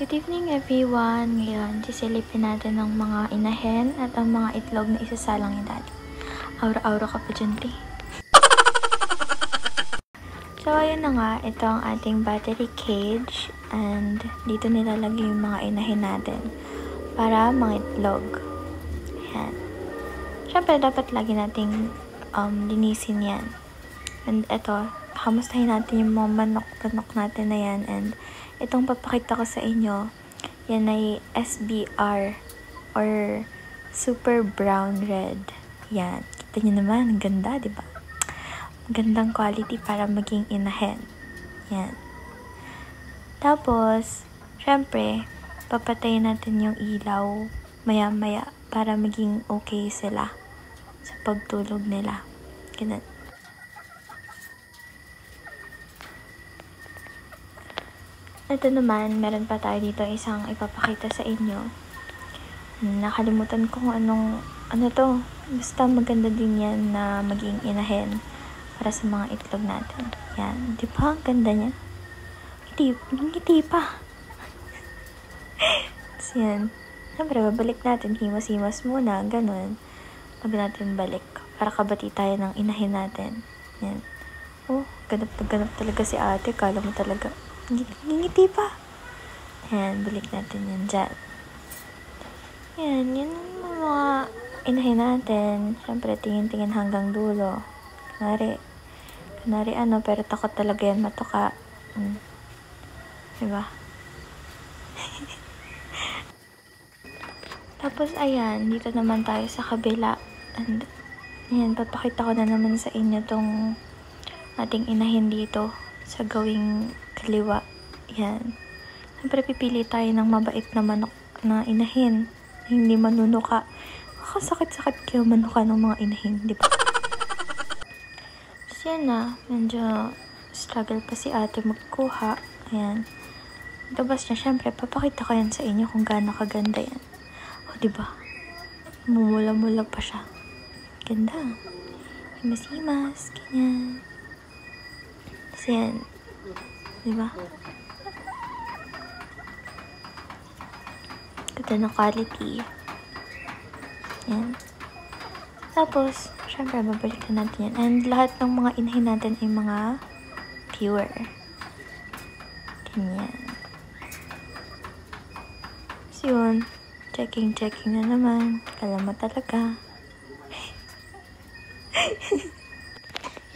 Good evening everyone! Ngayon, sisilipin natin ang mga inahen at ang mga itlog na isasalang ni Daddy. Aura-aura ka pa dyan, te. So, ayun na nga. Ito ang ating battery cage. And dito nilalagay yung mga inahen natin para mga itlog. Ayan. Siyempre, dapat lagi nating linisin yan. And ito, kamustahin natin yung mga manok-manok natin na yan. And itong papakita ko sa inyo, yan ay SBR or Super Brown Red. Yan. Kita nyo naman, ang ganda, diba? Gandang quality para maging inahen. Yan. Tapos, syempre, papatayin natin yung ilaw maya-maya para maging okay sila sa pagtulog nila. Ganun. Ito naman, meron pa tayo dito isang ipapakita sa inyo. Nakalimutan ko kung ano to. Basta maganda din yan na maging inahen para sa mga itlog natin. Yan. Di ba? Ang ganda niya. Ngiti pa. So yan. Siyempre, babalik natin. Himas-himas muna. Ganun. Pag natin balik. Para kabati tayo ng inahen natin. Yan. Oh, ganap na ganap talaga si ate. Kala mo talaga. Ngiti pa. Ayan, balik natin yan dyan. Yan, yun yung mga inahin natin. Siyempre, tingin-tingin hanggang dulo. Kunwari pero takot talaga yan matuka. Diba? Tapos, ayan, dito naman tayo sa kabila. And, ayan, papakita ko na naman sa inyo tong ating inahin dito sa gawing kaliwa. Yan. Siyempre, pipili tayo ng mabait na manok na inahin. Hindi manunuka. Sakit-sakit kayo manuka ng mga inahin, di ba? So, yan na. Medyo struggle pa si ate magkuha. Ayan. Dabas niya. Siyempre, papakita ko yan sa inyo kung gaano kaganda yan. O, di ba? Mumula-mula pa siya. Ganda. Himas-himas. Ganyan. So, yan. Diba? Ganda ng quality. Yan. Tapos, syempre, babalikan natin yan. And lahat ng mga inahin natin ay mga pure. Ganyan. So, yun. Checking na naman. Kala mo talaga.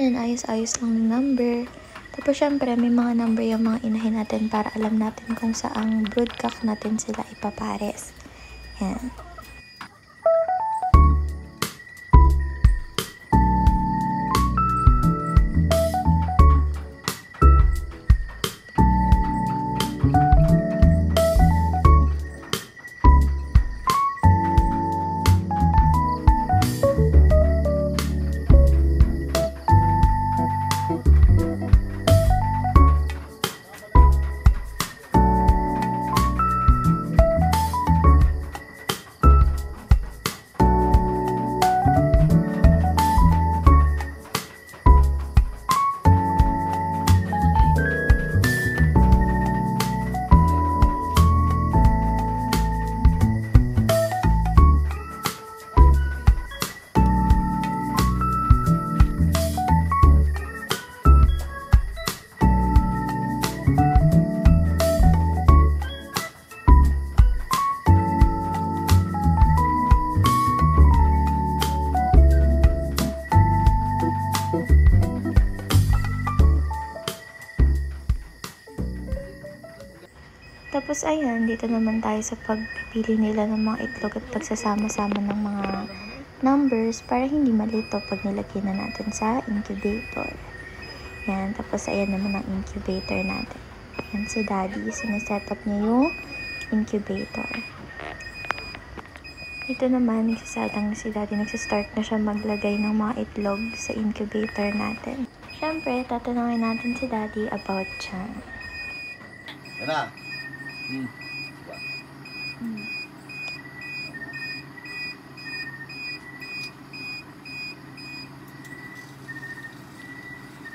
Yan, ayos-ayos lang ng number. Tapos, syempre, may mga number yung mga inahin natin para alam natin kung saang broodcock natin sila ipapares. Yan. Tapos, ayan, dito naman tayo sa pagpipili nila ng mga itlog at pagsasama-sama ng mga numbers para hindi malito pag nilagyan na natin sa incubator. Yan, tapos ayan naman ang incubator natin. Yan si Daddy, sinaset up niya yung incubator. Ito naman, nagsasalang na si Daddy, nagsistart na siya maglagay ng mga itlog sa incubator natin. Siyempre, tatanungin natin si Daddy about dyan. Yan na.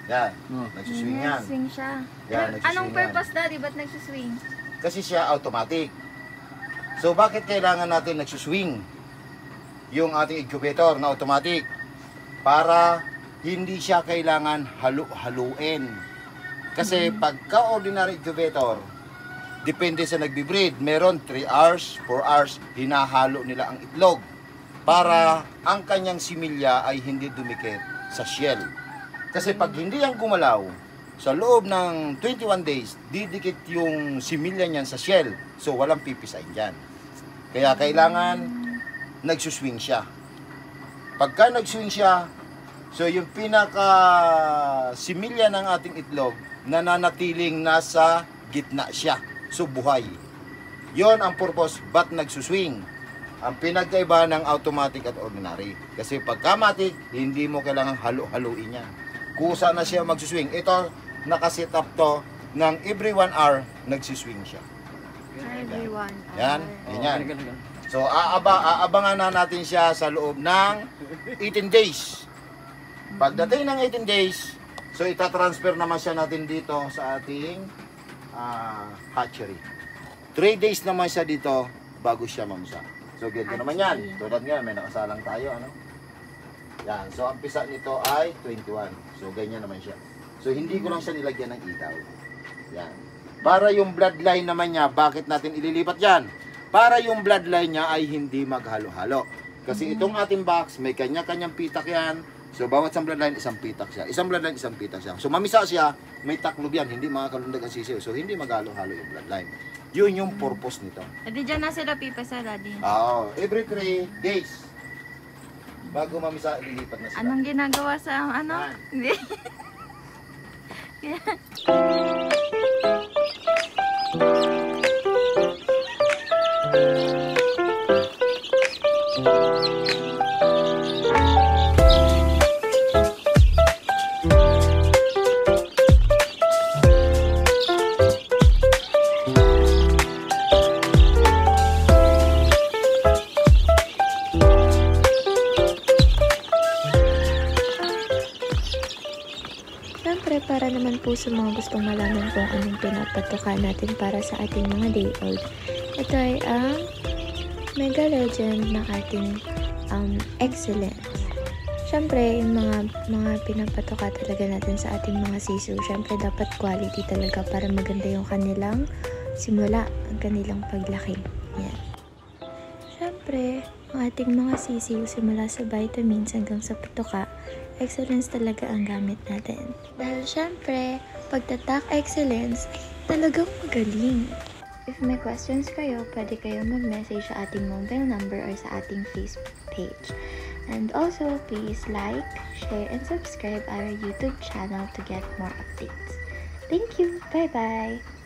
Yan, nagsuswing yan. Nag-swing siya. Yan, nagsuswing Anong yan. purpose, Daddy? Ba't nagsuswing? Kasi siya automatic. So bakit kailangan natin nagsuswing yung ating incubator na automatic? Para hindi siya kailangan halu-haluin. Kasi pagka ordinary incubator, depende sa nagbi-breed, meron 3 hours, 4 hours, hinahalo nila ang itlog para ang kanyang similya ay hindi dumikit sa shell. Kasi pag hindi yan gumalaw, sa loob ng 21 days, didikit yung similya niyan sa shell. So, walang pipisain dyan. Kaya kailangan nagsuswing siya. Pagka nagswing siya, so yung pinaka similya ng ating itlog, nananatiling nasa gitna siya. So, buhay. Yon ang purpose, ba't nagsuswing? Ang pinagkaiba ng automatic at ordinary. Kasi pagka matic, hindi mo kailangan halu-haluin yan. Kusa na siya magsuswing. Ito, nakaset up to ng every 1 hour, nagsiswing siya. Every 1 hour. Yan, ganyan. So, aabangan na natin siya sa loob ng 18 days. Pagdating ng 18 days, so itatransfer naman siya natin dito sa ating hatchery. 3 days naman siya dito bago siya mamsa. So, ganito naman yan. Tulad nga, may nakasalang tayo, ano? Yan. So, ang pisa nito ay 21. So, ganyan naman siya. So, hindi ko lang siya nilagyan ng ilaw. Yan. Para yung bloodline naman niya, bakit natin ililipat yan? Para yung bloodline niya ay hindi maghalo-halo. Kasi itong ating box, may kanya-kanyang pitak yan. So, bawat isang bloodline, isang pitak siya. Isang bloodline, isang pitak siya. So, mamisa siya, may taklob yan. Hindi makakalundag ang sisiyo. So, hindi maghalo-halo yung bloodline. Yun yung purpose nito. Edi dyan na sila pipasa, Daddy. Oo, every 3 days. Bago mamisa, ililipat na sila. Anong ginagawa sa ano? Yan. Hindi. Siyempre, para naman po sa mga gustong malaman kung anong pinapatukan natin para sa ating mga day old, ito ay ang Mega Legend na ating excellence. Siyempre, yung mga pinapatuka talaga natin sa ating mga sisu, siyempre dapat quality talaga para maganda yung kanilang simula, ang kanilang paglaki. Yan. Siyempre, ang ating mga sisiyo simula sa vitamins hanggang sa patuka, excellence talaga ang gamit natin. Dahil syempre, pagtatak excellence, talagang magaling. If may questions kayo, pwede kayo mag-message sa ating mobile number or sa ating Facebook page. And also, please like, share, and subscribe our YouTube channel to get more updates. Thank you! Bye-bye!